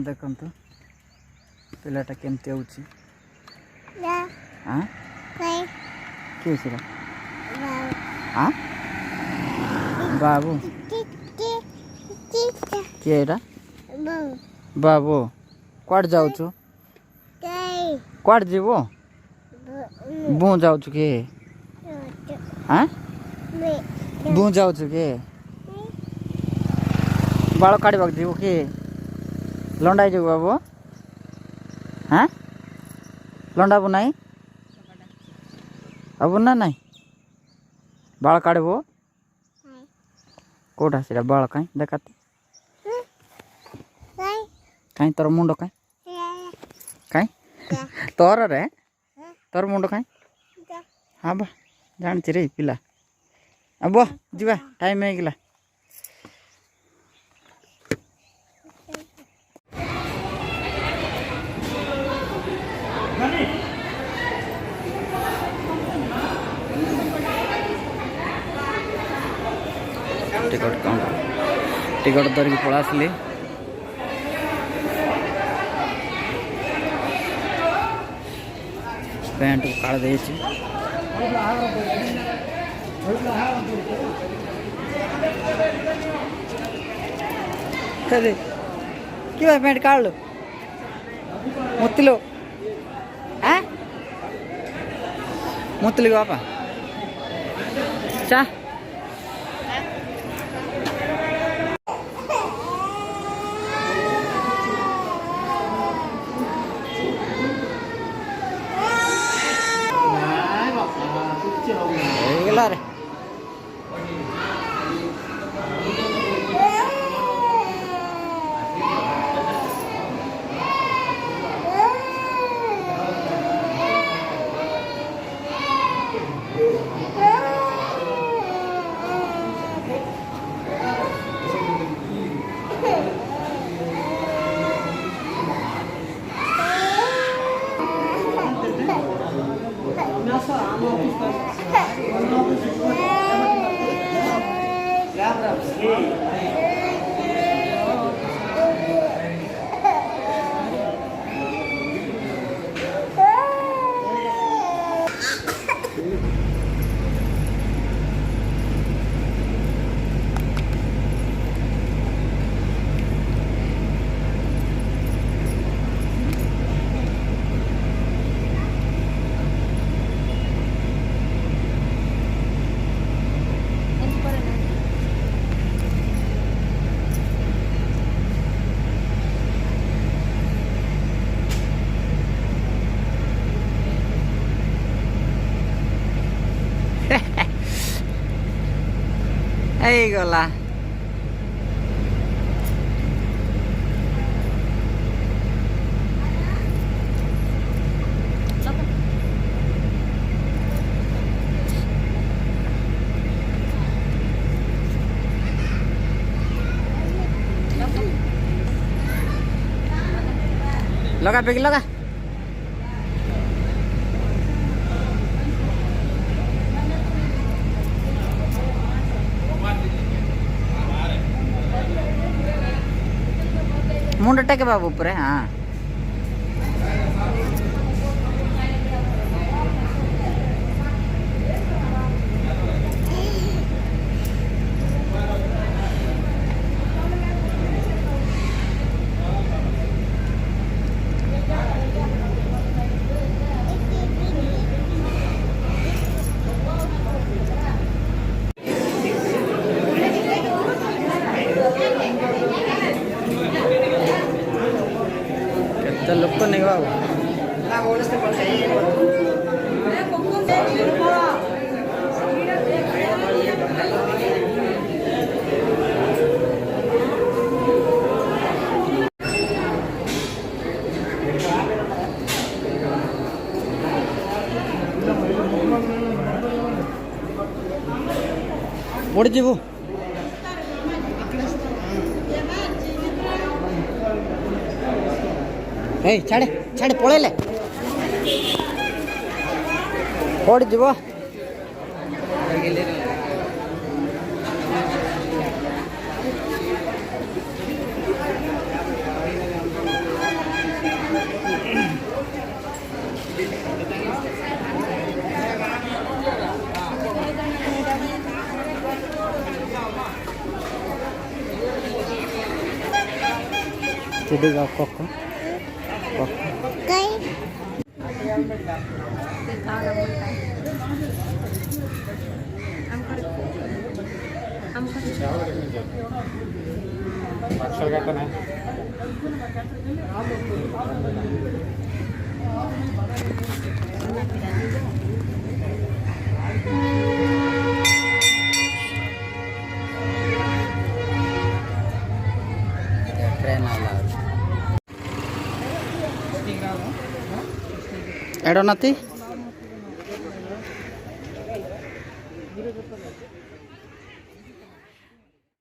बर्ତ୍ତमान देखु पिलाटा केमती होउची हां के सिरा हां बाबू के एटा बाबू क्वाड जाउछु क्वाड जीवो बु जाउछु के हां बु जाउछु के बाल काटबाक जीवो के लंडाई जीवो बाबू हाँ लंडा बो नहीं अब ना नहीं बाल काटबो कोटा से बाल कहीं देखाते कहीं तोर मुंड कहीं कहीं तोर रे तोर मुंड कहीं हाँ बा जानची रे पिला अब जीवा टाइम हो गला टिकट काउंटर टिकट धरिक पड़ा आसली पैंट काढ़ दे कि पैंट काढ़ लो मुतलो मुतली बापा चा रे गला लगा बेग लगा मुंड टेके बाबू ऊपर हाँ लोग तो नहीं बाबू उड़ जीवु छाड़े छाड़े पड़ेले पड़ जीव चिडिगा कोक ट्रेन एडो नाती